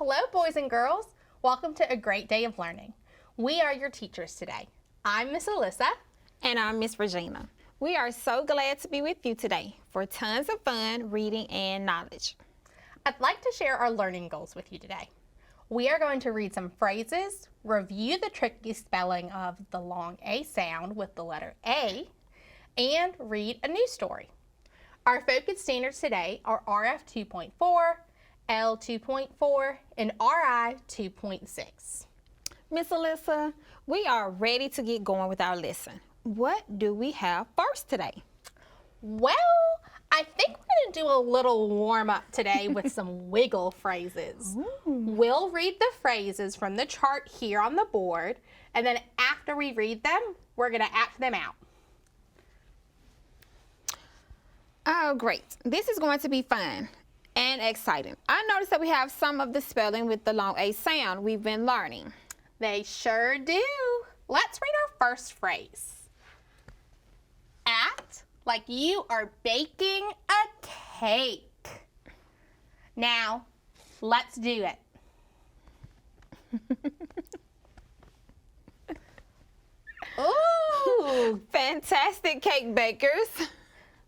Hello, boys and girls. Welcome to a great day of learning. We are your teachers today. I'm Miss Alissa. And I'm Miss Regenna. We are so glad to be with you today for tons of fun, reading, and knowledge. I'd like to share our learning goals with you today. We are going to read some phrases, review the tricky spelling of the long A sound with the letter A, and read a news story. Our focus standards today are RF 2.4, L 2.4, and RI 2.6. Miss Alissa, we are ready to get going with our lesson. What do we have first today? Well, I think we're going to do a little warm-up today with some wiggle phrases. Ooh. We'll read the phrases from the chart here on the board, and then after we read them, we're going to act them out. Oh, great. This is going to be fun and exciting. I noticed that we have some of the spelling with the long A sound we've been learning. They sure do. Let's read our first phrase. Act like you are baking a cake. Now, let's do it. Ooh! Fantastic, cake bakers.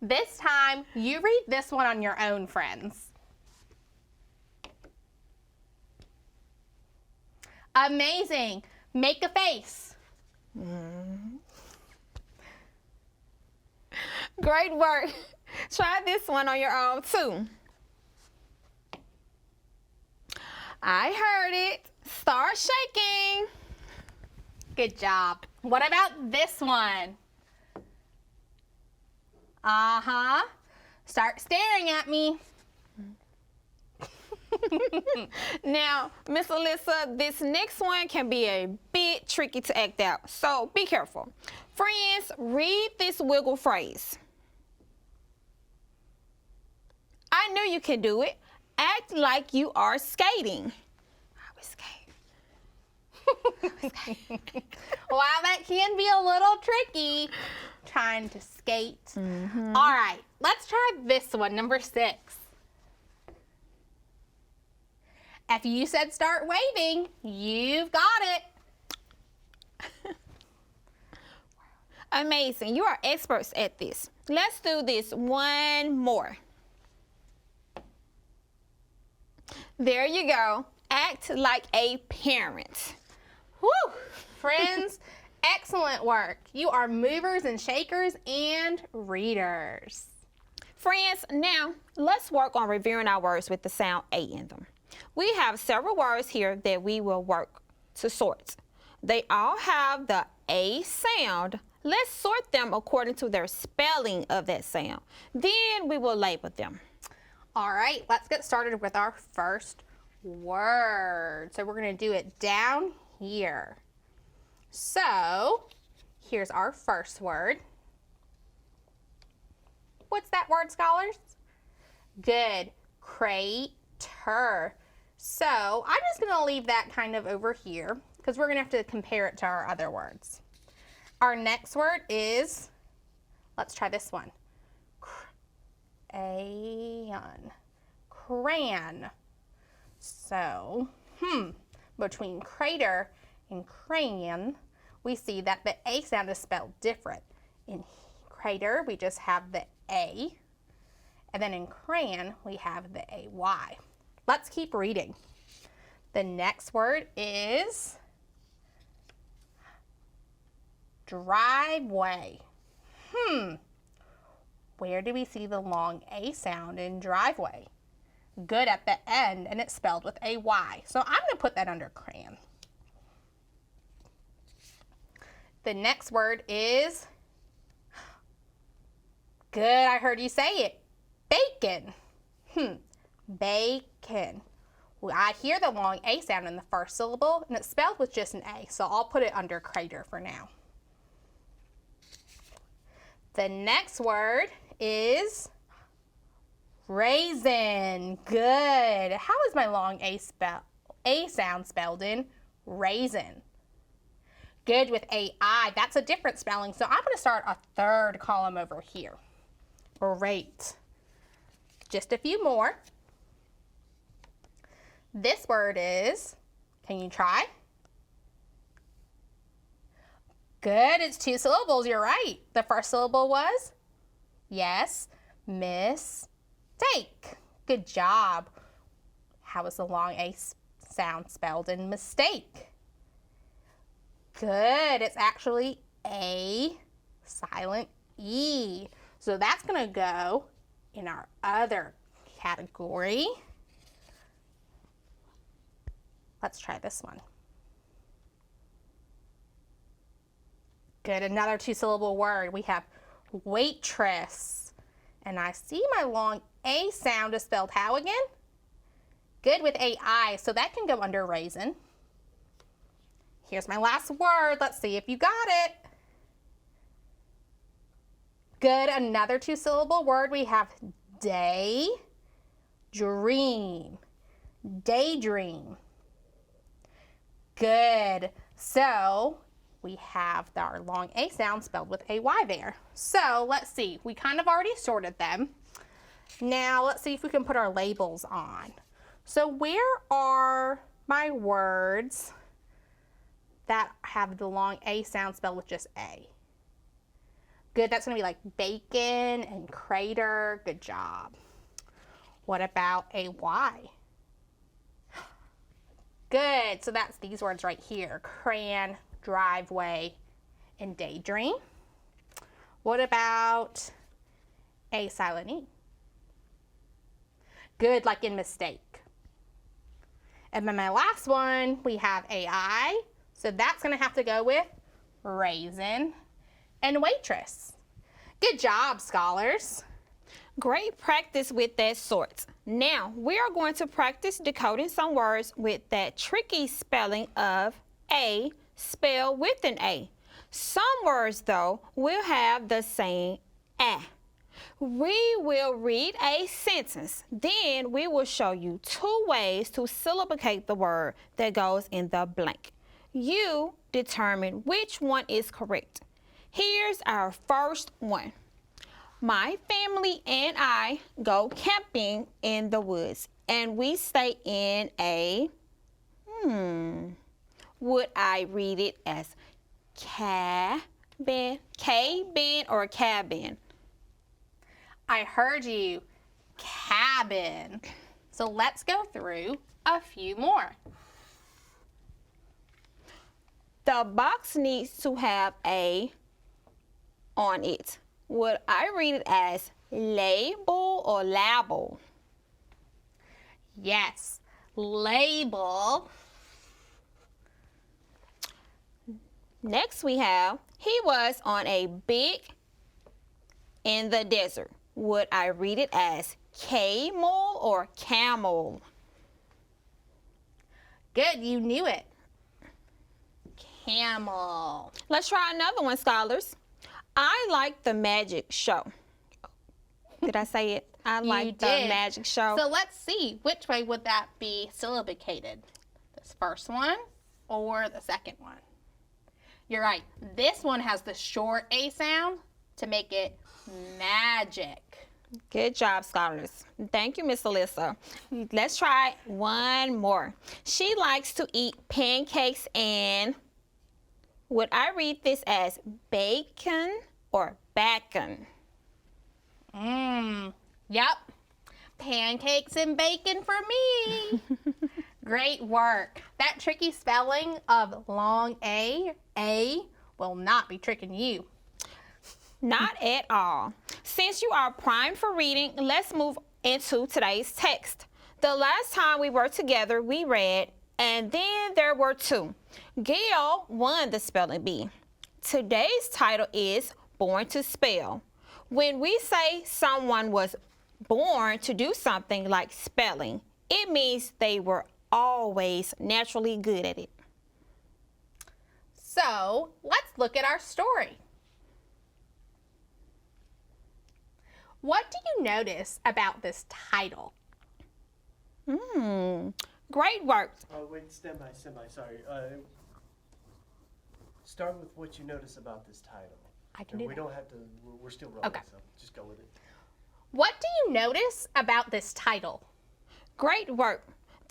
This time, you read this one on your own, friends. Amazing. Make a face. Great work. Try this one on your own, too. I heard it. Start shaking. Good job. What about this one? Uh-huh. Start staring at me. Now, Miss Alissa, this next one can be a bit tricky to act out, so be careful. Friends, read this wiggle phrase. I knew you can do it. Act like you are skating. I was skating. Wow, that can be a little tricky. Trying to skate. Mm-hmm. All right, let's try this one, number 6. If you said start waving, you've got it. Amazing. You are experts at this. Let's do this one more. There you go. Act like a parent. Whew, friends, excellent work. You are movers and shakers and readers. Friends, now let's work on reviewing our words with the sound A in them. We have several words here that we will work to sort. They all have the A sound. Let's sort them according to their spelling of that sound. Then we will label them. All right, let's get started with our first word. So we're going to do it down here. So here's our first word. What's that word, scholars? Good. Crater. So I'm just going to leave that kind of over here because we're going to have to compare it to our other words. Our next word is, let's try this one. Crayon. So, between crater and crayon, we see that the A sound is spelled different. In crater, we just have the A, and then in crayon, we have the AY. Let's keep reading. The next word is driveway. Where do we see the long A sound in driveway? Good, at the end, and it's spelled with a Y. So I'm going to put that under crayon. The next word is, good, I heard you say it, bacon. Bacon. Well, I hear the long A sound in the first syllable, and it's spelled with just an A, so I'll put it under crater for now. The next word is raisin. Good. How is my long A sound spelled in raisin? Good, with AI. That's a different spelling, so I'm going to start a third column over here. Great. Just a few more. This word is, can you try? Good, it's 2 syllables, you're right. The first syllable was? Yes, mistake. Good job. How is the long A sound spelled in mistake? Good, it's actually A silent E. So that's going to go in our other category. Let's try this one. Good, another 2-syllable word. We have waitress. And I see my long A sound is spelled how again? Good, with AI, so that can go under raisin. Here's my last word. Let's see if you got it. Good, another 2-syllable word. We have day, dream, daydream. Good, so we have our long A sound spelled with AY there. So let's see, we kind of already sorted them. Now let's see if we can put our labels on. So where are my words that have the long A sound spelled with just A? Good, that's gonna be like bacon and crater, good job. What about AY? Good, so that's these words right here, crayon, driveway, and daydream. What about A silent E? Good, like in mistake. And then my last one, we have AI. So that's gonna have to go with raisin and waitress. Good job, scholars. Great practice with that sort. Now, we are going to practice decoding some words with that tricky spelling of A spelled with an A. Some words, though, will have the same A. We will read a sentence. Then we will show you 2 ways to syllabicate the word that goes in the blank. You determine which one is correct. Here's our first one. My family and I go camping in the woods, and we stay in a, would I read it as cabin, or cabin? I heard you, cabin. So let's go through a few more. The box needs to have a on it. Would I read it as label or label? Yes, label. Next we have, he was on a big in the desert. Would I read it as camel or camel? Good, you knew it. Camel. Let's try another one, scholars. I like the magic show. Did I say it? I like the magic show. So let's see, which way would that be syllabicated? This first one or the second one? You're right. This one has the short A sound to make it magic. Good job, scholars. Thank you, Miss Alissa. Let's try one more. She likes to eat pancakes and, would I read this as bacon or bacon? Yep. Pancakes and bacon for me. Great work. That tricky spelling of long A will not be tricking you. Not at all. Since you are primed for reading, let's move into today's text. The last time we were together, we read, and then there were 2. Gail won the spelling bee. Today's title is Born to Spell. When we say someone was born to do something like spelling, it means they were always naturally good at it. So let's look at our story. What do you notice about this title? Great work. Wait, semi, sorry. Start with what you notice about this title. I can And do we that. don't have to, we're still rolling, Okay. so just go with it. What do you notice about this title? Great work.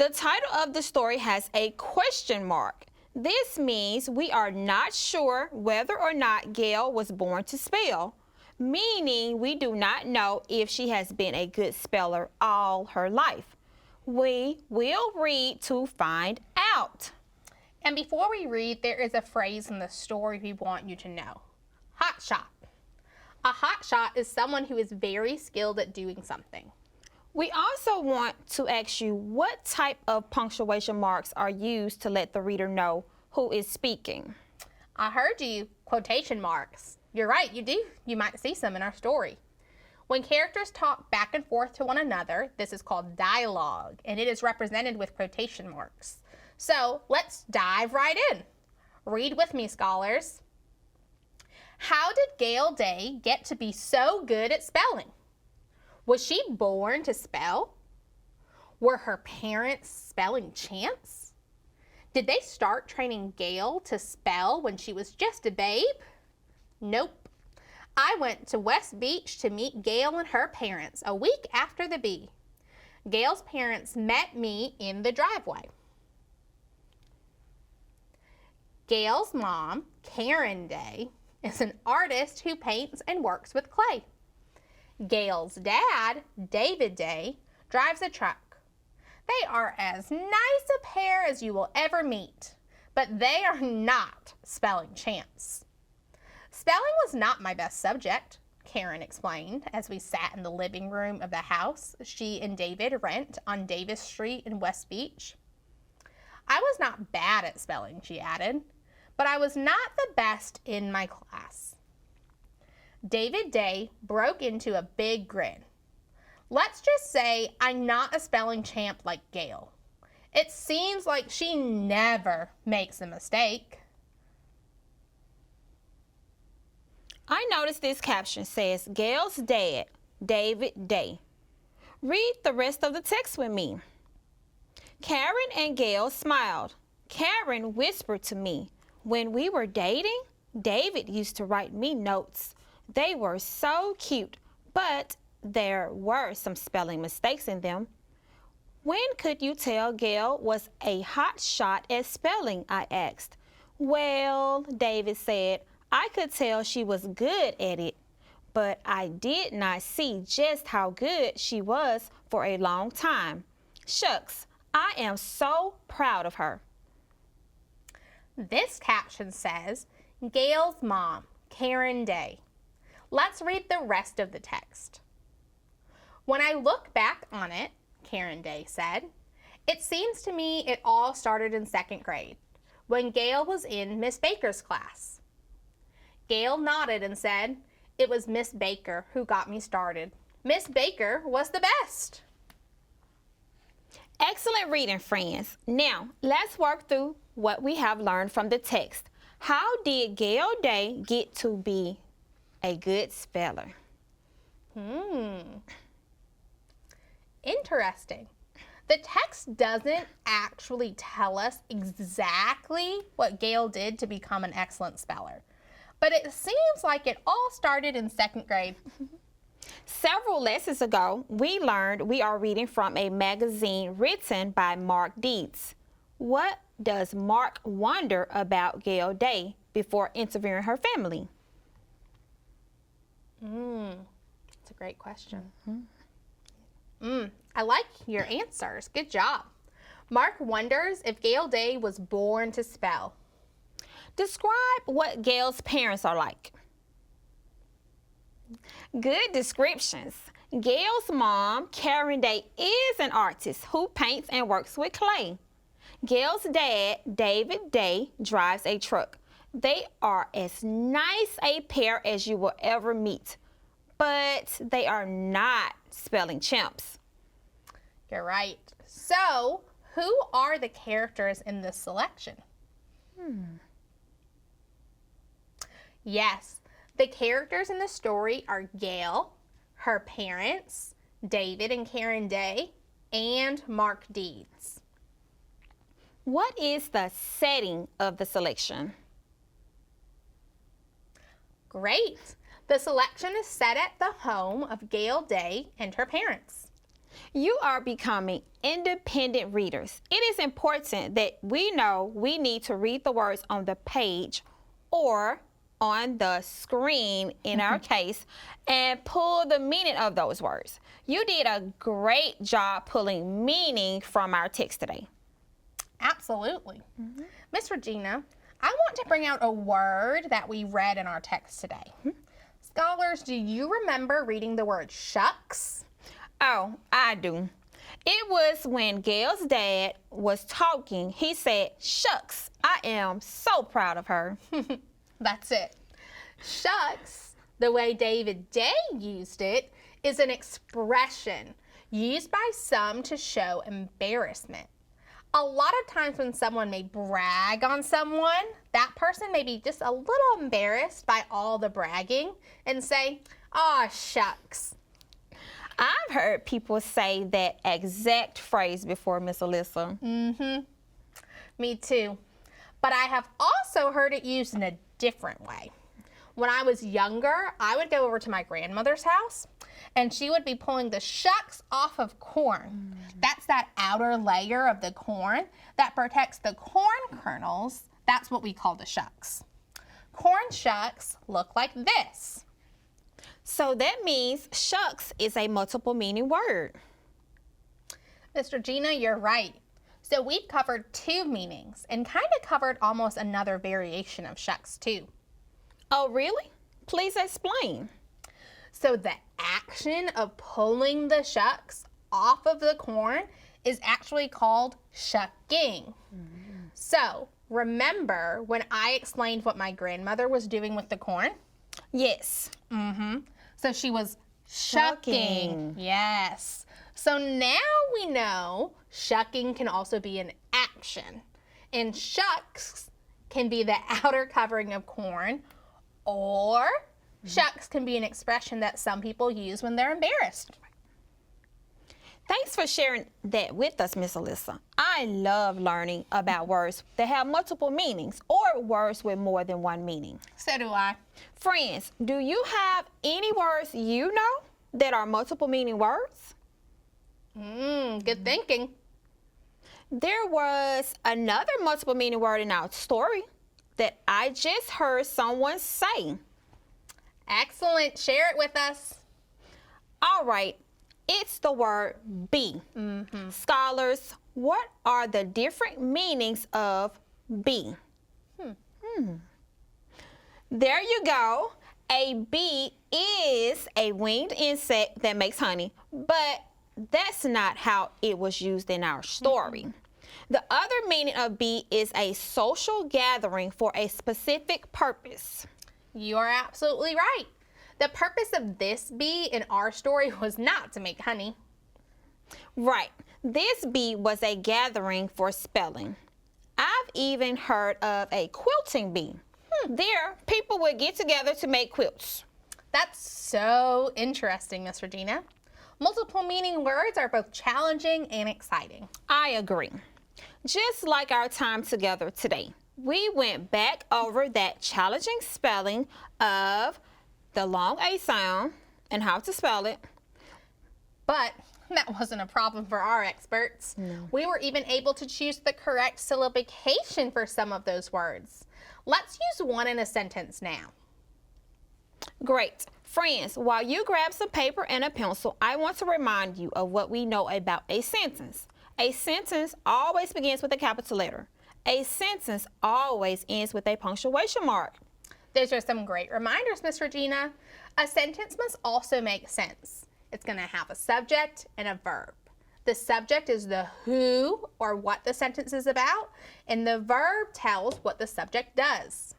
The title of the story has a question mark. This means we are not sure whether or not Gail was born to spell, meaning we do not know if she has been a good speller all her life. We will read to find out. And before we read, there is a phrase in the story we want you to know. Hot shot. A hot shot is someone who is very skilled at doing something. We also want to ask you what type of punctuation marks are used to let the reader know who is speaking. I heard you, quotation marks. You're right, you do. You might see some in our story. When characters talk back and forth to one another, this is called dialogue, and it is represented with quotation marks. So let's dive right in. Read with me, scholars. How did Gail Day get to be so good at spelling? Was she born to spell? Were her parents spelling champs? Did they start training Gail to spell when she was just a babe? Nope. I went to West Beach to meet Gail and her parents a week after the bee. Gail's parents met me in the driveway. Gail's mom, Karen Day, is an artist who paints and works with clay. Gail's dad, David Day, drives a truck. They are as nice a pair as you will ever meet, but they are not spelling champs. Spelling was not my best subject, Karen explained as we sat in the living room of the house she and David rent on Davis Street in West Beach. I was not bad at spelling, she added, but I was not the best in my class. David Day broke into a big grin. Let's just say I'm not a spelling champ like Gail. It seems like she never makes a mistake. I noticed this caption says, Gail's dad, David Day. Read the rest of the text with me. Karen and Gail smiled. Karen whispered to me, when we were dating, David used to write me notes. They were so cute, but there were some spelling mistakes in them. When could you tell Gail was a hot shot at spelling? I asked. Well, David said, I could tell she was good at it, but I did not see just how good she was for a long time. Shucks, I am so proud of her. This caption says, Gail's mom, Karen Day. Let's read the rest of the text. When I look back on it, Karen Day said, it seems to me it all started in second grade, when Gail was in Miss Baker's class. Gail nodded and said, it was Miss Baker who got me started. Miss Baker was the best. Excellent reading, friends. Now, let's work through what we have learned from the text. How did Gail Day get to be a good speller? Interesting. The text doesn't actually tell us exactly what Gail did to become an excellent speller, but it seems like it all started in second grade. Several lessons ago, we learned we are reading from a magazine written by Mark Deeds. What does Mark wonder about Gail Day before interviewing her family? That's a great question. I like your answers. Good job. Mark wonders if Gail Day was born to spell. Describe what Gail's parents are like. Good descriptions. Gail's mom, Karen Day, is an artist who paints and works with clay. Gail's dad, David Day, drives a truck. They are as nice a pair as you will ever meet, but they are not spelling chimps. You're right. So, who are the characters in this selection? Yes, the characters in the story are Gail, her parents, David and Karen Day, and Mark Deeds. What is the setting of the selection? Great. The selection is set at the home of Gail Day and her parents. You are becoming independent readers. It is important that we know we need to read the words on the page or on the screen in our case and pull the meaning of those words. You did a great job pulling meaning from our text today. Absolutely. Miss Regina, I want to bring out a word that we read in our text today. Scholars, do you remember reading the word shucks? Oh, I do. It was when Gail's dad was talking. He said, "Shucks, I am so proud of her." That's it. Shucks, the way David Day used it, is an expression used by some to show embarrassment. A lot of times when someone may brag on someone, that person may be just a little embarrassed by all the bragging and say, "Aw, shucks." I've heard people say that exact phrase before, Miss Alissa. Me too. But I have also heard it used in a different way. When I was younger, I would go over to my grandmother's house and she would be pulling the shucks off of corn. That's that outer layer of the corn that protects the corn kernels. That's what we call the shucks. Corn shucks look like this. So that means shucks is a multiple meaning word. Miss Regina, you're right. So we've covered two meanings and kind of covered almost another variation of shucks too. Oh, really? Please explain. So the action of pulling the shucks off of the corn is actually called shucking. So remember when I explained what my grandmother was doing with the corn? Yes. So she was shucking. Yes. So now we know shucking can also be an action. And shucks can be the outer covering of corn, or shucks can be an expression that some people use when they're embarrassed. Thanks for sharing that with us, Miss Alissa. I love learning about words that have multiple meanings or words with more than one meaning. So do I. Friends, do you have any words you know that are multiple meaning words? Good thinking. There was another multiple meaning word in our story that I just heard someone say. Excellent. Share it with us. All right, it's the word be. Scholars, what are the different meanings of be? There you go. A bee is a winged insect that makes honey, but that's not how it was used in our story. The other meaning of bee is a social gathering for a specific purpose. You are absolutely right. The purpose of this bee in our story was not to make honey. Right. This bee was a gathering for spelling. I've even heard of a quilting bee. There, people would get together to make quilts. That's so interesting, Miss Regina. Multiple meaning words are both challenging and exciting. I agree. Just like our time together today, we went back over that challenging spelling of the long A sound and how to spell it. But that wasn't a problem for our experts. We were even able to choose the correct syllabication for some of those words. Let's use one in a sentence now. Great. Friends, while you grab some paper and a pencil, I want to remind you of what we know about a sentence. A sentence always begins with a capital letter. A sentence always ends with a punctuation mark. Those are some great reminders, Miss Regina. A sentence must also make sense. It's going to have a subject and a verb. The subject is the who or what the sentence is about, and the verb tells what the subject does.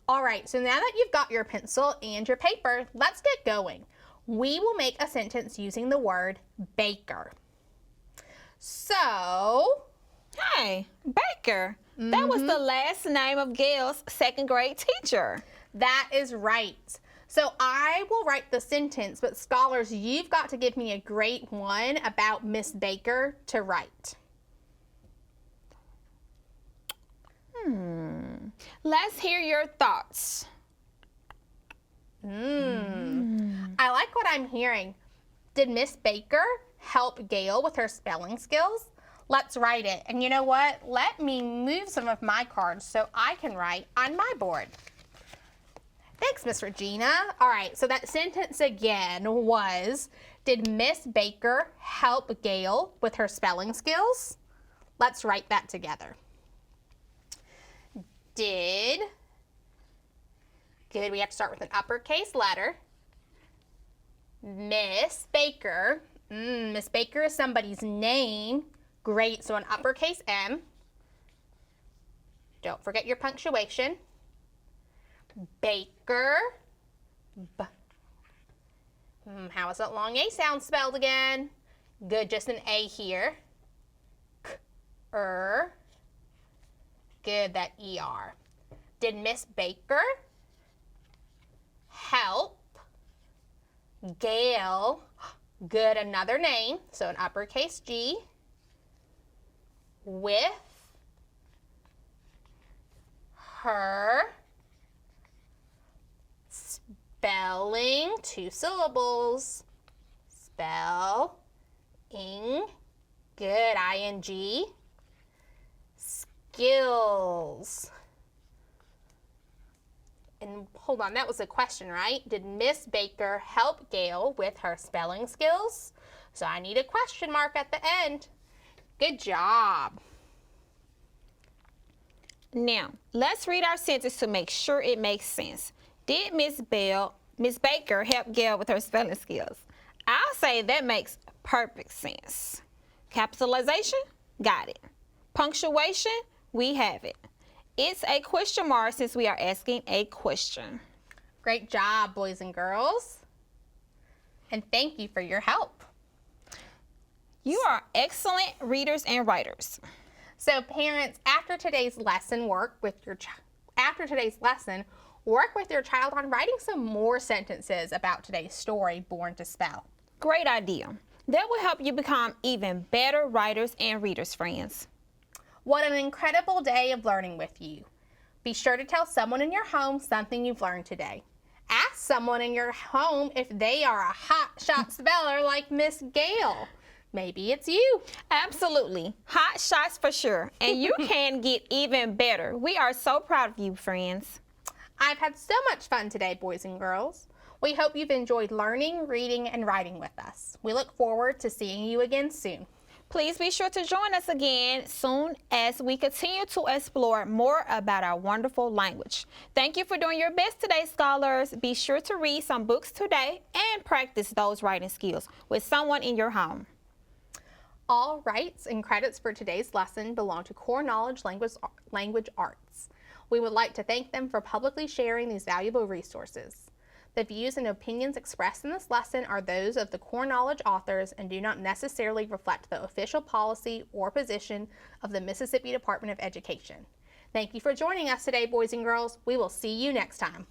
All right, so now that you've got your pencil and your paper, let's get going. We will make a sentence using the word baker. So, Hey, Baker. That was the last name of Gail's second grade teacher. that is right. So I will write the sentence, but scholars, you've got to give me a great one about Miss Baker to write. Let's hear your thoughts. I like what I'm hearing. Did Miss Baker help Gail with her spelling skills? Let's write it. And you know what? Let me move some of my cards so I can write on my board. Thanks, Miss Regina. All right, so that sentence again was, did Miss Baker help Gail with her spelling skills? Let's write that together. Did, good, we have to start with an uppercase letter. Miss Baker, Miss Baker is somebody's name. Great, so an uppercase M. Don't forget your punctuation. Baker. B. How is that long A sound spelled again? Good, just an A here. K-er. Good, that ER. Did Miss Baker help Gail? Good, another name, so an uppercase G. With her spelling, 2 syllables, spelling, good, ING, skills. And hold on, that was a question, right? Did Miss Baker help Gail with her spelling skills? So I need a question mark at the end. Good job. Now, let's read our sentence to make sure it makes sense. Did Miss Baker help Gail with her spelling skills? I'll say that makes perfect sense. Capitalization? Got it. Punctuation? We have it. It's a question mark since we are asking a question. Great job, boys and girls. And thank you for your help. You are excellent readers and writers. So parents, after today's lesson, work with your child on writing some more sentences about today's story, Born to Spell. Great idea. That will help you become even better writers and readers, friends. What an incredible day of learning with you. Be sure to tell someone in your home something you've learned today. Ask someone in your home if they are a hot-shot speller like Miss Gail. Maybe it's you. Absolutely. Hot shots for sure. And you can get even better. We are so proud of you, friends. I've had so much fun today, boys and girls. We hope you've enjoyed learning, reading, and writing with us. We look forward to seeing you again soon. Please be sure to join us again soon as we continue to explore more about our wonderful language. Thank you for doing your best today, scholars. Be sure to read some books today and practice those writing skills with someone in your home. All rights and credits for today's lesson belong to Core Knowledge Language Arts. We would like to thank them for publicly sharing these valuable resources. The views and opinions expressed in this lesson are those of the Core Knowledge authors and do not necessarily reflect the official policy or position of the Mississippi Department of Education. Thank you for joining us today, boys and girls. We will see you next time.